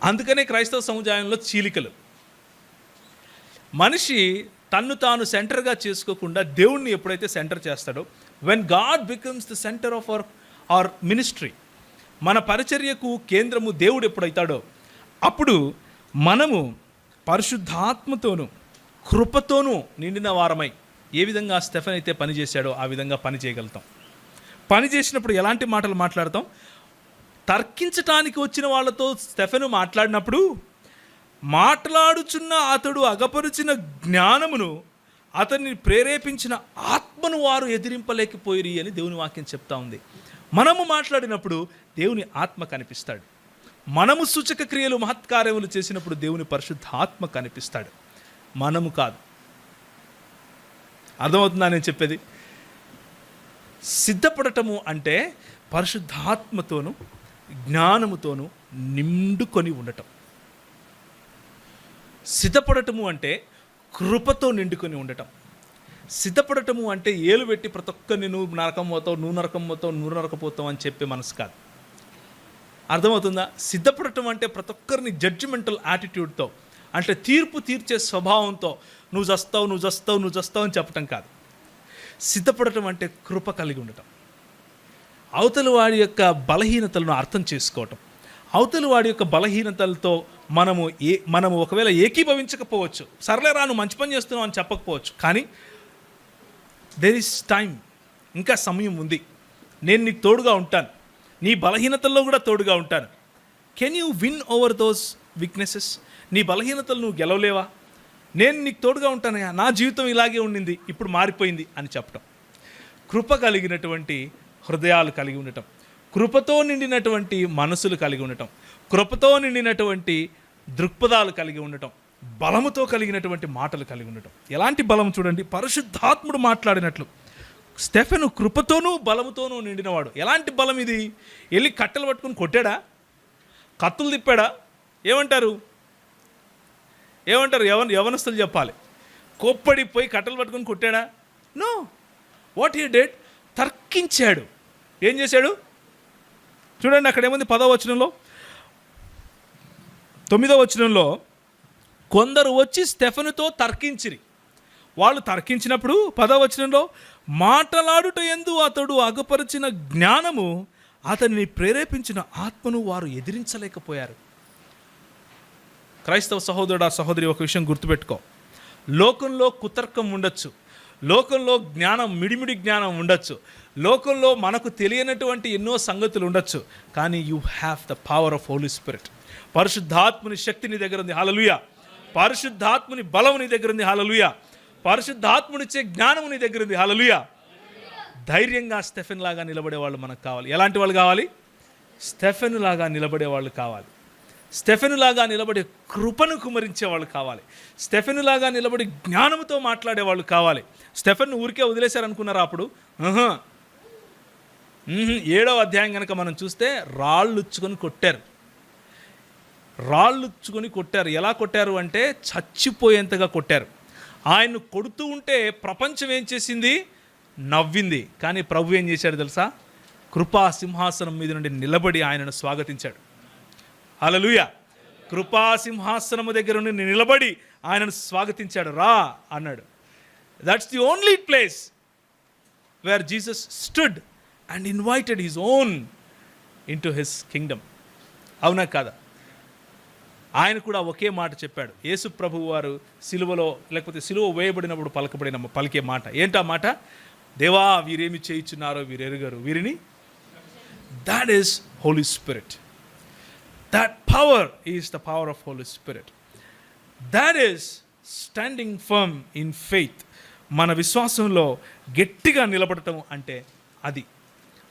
అందుకనే క్రైస్తవ సముదాయంలో చీలికలు. మనిషి తన్ను తాను సెంటర్గా చేసుకోకుండా దేవుణ్ణి ఎప్పుడైతే సెంటర్ చేస్తాడో, when God becomes the centre of our ministry, మన పరిచర్యకు కేంద్రము దేవుడు ఎప్పుడైతాడో అప్పుడు మనము పరిశుద్ధాత్మతోనూ కృపతోనూ నిండిన వారమై ఏ విధంగా స్టెఫెన్ అయితే పని చేశాడో ఆ విధంగా పని చేయగలుగుతాం. పని చేసినప్పుడు ఎలాంటి మాటలు మాట్లాడతాం? తర్కించటానికి వచ్చిన వాళ్ళతో స్టెఫెను మాట్లాడినప్పుడు మాట్లాడుచున్న అతడు అగపరిచిన జ్ఞానమును అతన్ని ప్రేరేపించిన ఆత్మను వారు ఎదిరింపలేకపోయిరి అని దేవుని వాక్యం చెప్తా ఉంది. మనము మాట్లాడినప్పుడు దేవుని ఆత్మ కనిపిస్తాడు. మనము సూచక క్రియలు మహత్కార్యములు చేసినప్పుడు దేవుని పరిశుద్ధ ఆత్మ కనిపిస్తాడు, మనము కాదు. అర్థమవుతుందా నేను చెప్పేది? సిద్ధపడటము అంటే పరిశుద్ధాత్మతోనూ జ్ఞానముతోనూ నిండుకొని ఉండటం. సిద్ధపడటము అంటే కృపతో నిండుకొని ఉండటం. సిద్ధపడటము అంటే ఏలు పెట్టి ప్రతి ఒక్కరిని నువ్వు నరకం పోతావు అని చెప్పే మనసు కాదు. అర్థమవుతుందా? సిద్ధపడటం అంటే ప్రతి ఒక్కరిని జడ్జిమెంటల్ యాటిట్యూడ్తో, అంటే తీర్పు తీర్చే స్వభావంతో నువ్వు చస్తావు అని చెప్పటం కాదు. సిద్ధపడటం అంటే కృప కలిగి ఉండటం, అవతలి వాడి యొక్క బలహీనతలను అర్థం చేసుకోవటం, అవతలి వాడి యొక్క బలహీనతలతో మనము ఒకవేళ ఏకీభవించకపోవచ్చు, సర్లేరా నువ్వు మంచి పని చేస్తున్నావు అని చెప్పకపోవచ్చు, కానీ దెర్ ఈస్ టైం, ఇంకా సమయం ఉంది, నేను నీకు తోడుగా ఉంటాను, నీ బలహీనతల్లో కూడా తోడుగా ఉంటాను. Can you win over those weaknesses? నీ బలహీనతలు నువ్వు గెలవలేవా? నేను నీకు తోడుగా ఉంటానయ్యా, నా జీవితం ఇలాగే ఉండింది, ఇప్పుడు మారిపోయింది అని చెప్పటం. కృప కలిగినటువంటి హృదయాలు కలిగి ఉండటం, కృపతో నిండినటువంటి మనసులు కలిగి ఉండటం, కృపతో నిండినటువంటి దృక్పథాలు కలిగి ఉండటం, బలముతో కలిగినటువంటి మాటలు కలిగి ఉండటం. ఎలాంటి బలం చూడండి, పరిశుద్ధాత్ముడు మాట్లాడినట్లు. స్టెఫెను కృపతోనూ బలముతోనూ నిండినవాడు. ఎలాంటి బలం ఇది? వెళ్ళి కట్టెలు పట్టుకుని కొట్టాడా? కత్తులు తిప్పాడా? ఏమంటారు యవనస్తులు చెప్పాలి. కోప్పడిపోయి కట్టెలు పట్టుకుని కొట్టాడా? నో. What he did? తర్కించాడు. ఏం చేశాడు చూడండి, అక్కడ ఏముంది? 10వ వచనంలో, 9వ వచనంలో, కొందరు వచ్చి స్టెఫెనుతో తర్కించిరి. వాళ్ళు తర్కించినప్పుడు 10వ వచనంలో, మాటలాడుట యందు అతడు అగపరిచిన జ్ఞానము అతనిని ప్రేరేపించిన ఆత్మను వారు ఎదిరించలేకపోయారు. క్రైస్తవ సహోదరుడా సహోదరి, ఒక విషయం గుర్తుపెట్టుకో. లోకంలో కుతర్కం ఉండొచ్చు, లోకంలో జ్ఞానం, మిడిమిడి జ్ఞానం ఉండొచ్చు, లోకంలో మనకు తెలియనటువంటి ఎన్నో సంగతులు ఉండొచ్చు, కానీ you have the power of Holi spirit. పరిశుద్ధాత్ముని శక్తి నీ దగ్గర ఉంది, హల్లెలూయా. పరిశుద్ధాత్ముని బలం నీ దగ్గర ఉంది, హల్లెలూయా. పరిశుద్ధాత్మునిచ్చే జ్ఞానం నీ దగ్గర ఉంది, హల్లెలూయా. ధైర్యంగా స్టెఫెన్ లాగా నిలబడే వాళ్ళు మనకు కావాలి. ఎలాంటి వాళ్ళు కావాలి? స్టెఫెన్ లాగా నిలబడే వాళ్ళు కావాలి. స్టెఫెను లాగా నిలబడి కృపను కుమరించే వాళ్ళు కావాలి. స్టెఫెను లాగా నిలబడి జ్ఞానంతో మాట్లాడే వాళ్ళు కావాలి. స్టెఫెన్ను ఊరికే వదిలేశారనుకున్నారా? అప్పుడు 7వ అధ్యాయం కనుక మనం చూస్తే రాళ్ళుచ్చుకొని కొట్టారు. ఎలా కొట్టారు అంటే చచ్చిపోయేంతగా కొట్టారు. ఆయన్ను కొడుతూ ఉంటే ప్రపంచం ఏం చేసింది? నవ్వింది. కానీ ప్రభు ఏం చేశాడు తెలుసా? కృపా సింహాసనం మీద నుండి నిలబడి ఆయనను స్వాగతించాడు. హల్లెలూయా. కృపా సింహాసనము దగ్గర నుండి నిలబడి ఆయనను స్వాగతించాడు. రా అన్నాడు. That's the only place where Jesus stood and invited his own into his Kingdom. అవునా కాదా? ఆయన కూడా ఒకే మాట చెప్పాడు. యేసు ప్రభువు వారు సిలువలో లేకపోతే సిలువ వేయబడినప్పుడు పలికే మాట ఏంటా మాట? దేవా, వీరేమి చేయుచున్నారో వీరు ఎరుగరు, వీరిని. That is Holy Spirit. That power is the power of Holi Spirit. That is standing firm in faith. మన విశ్వాసంలో గట్టిగా నిలబడటం అంటే అది.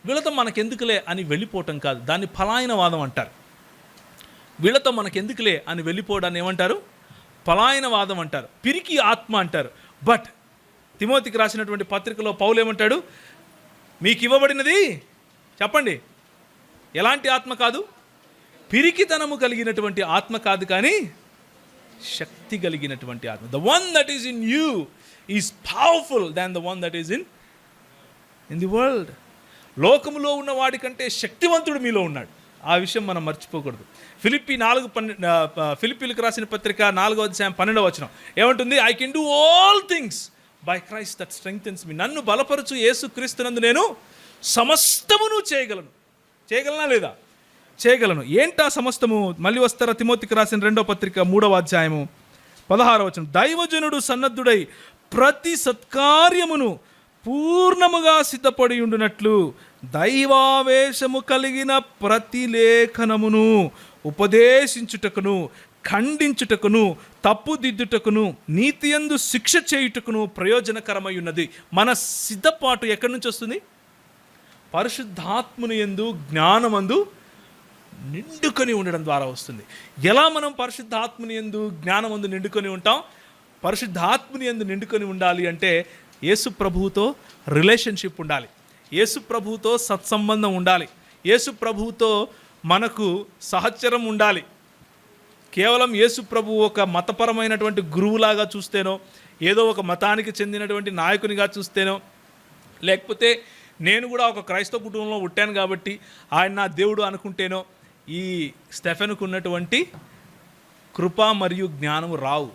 వీళ్ళతో మనకెందుకులే అని వెళ్ళిపోవటం కాదు, దాన్ని పలాయనవాదం అంటారు. వీళ్ళతో మనకెందుకులే అని వెళ్ళిపోవడాన్ని ఏమంటారు? పలాయనవాదం అంటారు, పిరికి ఆత్మ అంటారు. బట్ తిమోతికి రాసినటువంటి పత్రికలో పౌలు ఏమంటాడు? మీకు ఇవ్వబడినది చెప్పండి, ఎలాంటి ఆత్మ కాదు? పిరికితనము కలిగినటువంటి ఆత్మ కాదు, కానీ శక్తి కలిగినటువంటి ఆత్మ. The one that is in you is powerful than the one that is in the world. లోకములో ఉన్న వాడికంటే శక్తివంతుడు మీలో ఉన్నాడు. ఆ విషయం మనం మర్చిపోకూడదు. ఫిలిప్పీలకు రాసిన పత్రిక 4:12 ఏమంటుంది? I can do all things by Christ that strengthens me. నన్ను బలపరచు యేసు క్రీస్తునందు నేను సమస్తమును చేయగలను. చేయగలనా లేదా? చేయగలను. ఏంటా సమస్తము? మళ్ళీ వస్తారా? తిమోతికి రాసిన 2వ పత్రిక 3:16 దైవజనుడు సన్నద్ధుడై ప్రతి సత్కార్యమును పూర్ణముగా సిద్ధపడి ఉండునట్లు దైవావేశము కలిగిన ప్రతి లేఖనమును ఉపదేశించుటకును, ఖండించుటకును, తప్పుదిద్దుటకును, నీతియందు శిక్ష చేయుటకును ప్రయోజనకరమై ఉన్నది. మన సిద్ధపాటు ఎక్కడి నుంచి వస్తుంది? పరిశుద్ధాత్మని యందు జ్ఞానమందు నిండుకొని ఉండడం ద్వారా వస్తుంది. ఎలా మనం పరిశుద్ధాత్మని యందు జ్ఞానమందు నిండుకొని ఉంటాం? పరిశుద్ధాత్మని యందు నిండుకొని ఉండాలి అంటే యేసు ప్రభువుతో రిలేషన్షిప్ ఉండాలి, యేసు ప్రభువుతో సత్సంబంధం ఉండాలి, యేసు ప్రభువుతో మనకు సహచరం ఉండాలి. కేవలం యేసు ప్రభువు ఒక మతపరమైనటువంటి గురువులాగా చూస్తేనో, ఏదో ఒక మతానికి చెందినటువంటి నాయకునిగా చూస్తేనో, లేకపోతే నేను కూడా ఒక క్రైస్తవ కుటుంబంలో పుట్టాను కాబట్టి ఆయన నా దేవుడు అనుకుంటేనో ఈ స్టెఫెన్కు ఉన్నటువంటి కృప మరియు జ్ఞానము రావు.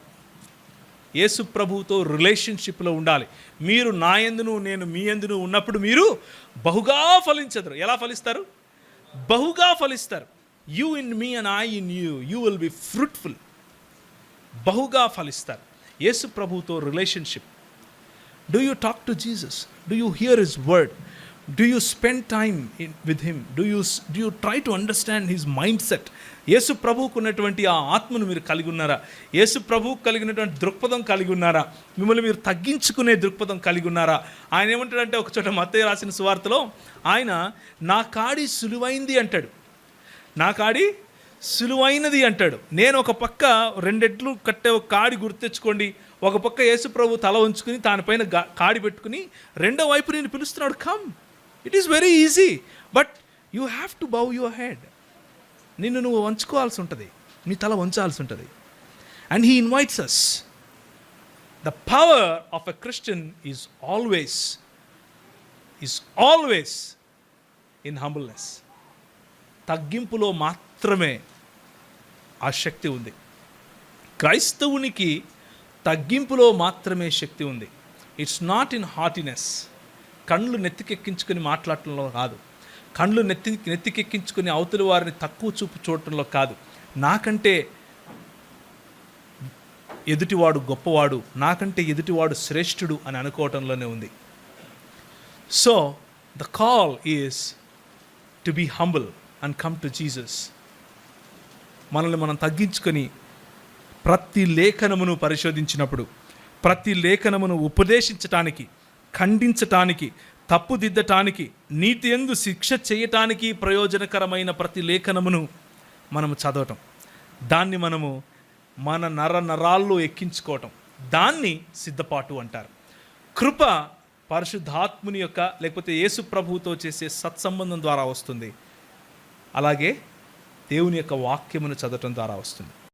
యేసు ప్రభువుతో రిలేషన్షిప్లో ఉండాలి. మీరు నా యందును నేను మీ యందును ఉన్నప్పుడు మీరు బహుగా ఫలించదురు. ఎలా ఫలిస్తారు? బహుగా ఫలిస్తారు. You in me and I in you, you will be fruitful. బహుగా ఫలిస్తారు. యేసు ప్రభువుతో relationship. Do you talk to Jesus? Do you hear his word? Do you spend time with him? Do you try to understand his mind set? యేసు ప్రభువుకు ఉన్నటువంటి ఆ ఆత్మను మీరు కలిగి ఉన్నారా? యేసు ప్రభువుకు కలిగినటువంటి దృక్పథం కలిగి ఉన్నారా? మిమ్మల్ని మీరు తగ్గించుకునే దృక్పథం కలిగి ఉన్నారా? ఆయన ఏమంటాడంటే ఒక చోట మత్తయి రాసిన సువార్తలో ఆయన నా కాడి సులువైంది అంటాడు, నా కాడి సులువైనది అంటాడు. నేను ఒక పక్క 2 ఎడ్లు కట్టే ఒక కాడి గుర్తెచ్చుకోండి, ఒక పక్క యేసు ప్రభు తల ఉంచుకుని దానిపైన కాడి పెట్టుకుని రెండో వైపు నేను పిలుస్తున్నాడు, come. It is very easy, but you have to bow your head. నిన్ను నువ్వు వంచుకోవాల్సి ఉంటుంది, నీ తల వంచాల్సి ఉంటుంది. And he invites us. The power of a Christian is always in humbleness. తగ్గింపులో మాత్రమే ఆ శక్తి ఉంది. క్రైస్తవునికి తగ్గింపులో మాత్రమే శక్తి ఉంది. It's not in haughtiness. కళ్ళు నెత్తికెక్కించుకొని మాట్లాడటంలో కాదు, కళ్ళు నెత్తికెక్కించుకొని అవతలి వారిని తక్కువ చూపు చూడటంలో కాదు, నాకంటే ఎదుటివాడు గొప్పవాడు, నాకంటే ఎదుటివాడు శ్రేష్ఠుడు అని అనుకోవటంలోనే ఉంది. So the call is to be humble and come to Jesus. మనల్ని మనం తగ్గించుకొని ప్రతి లేఖనమును పరిశోధించినప్పుడు, ప్రతి లేఖనమును ఉపదేశించటానికి, ఖండించటానికి, తప్పుదిద్దటానికి, నీతి యందు శిక్ష చేయటానికి ప్రయోజనకరమైన ప్రతి లేఖనమును మనము చదవటం, దాన్ని మనము మన నరాల్లో ఎక్కించుకోవటం, దాన్ని సిద్ధపాటు అంటారు. కృప పరిశుద్ధాత్ముని యొక్క లేకపోతే యేసు ప్రభువుతో చేసే సత్సంబంధం ద్వారా వస్తుంది. అలాగే దేవుని యొక్క వాక్యమును చదవటం ద్వారా వస్తుంది.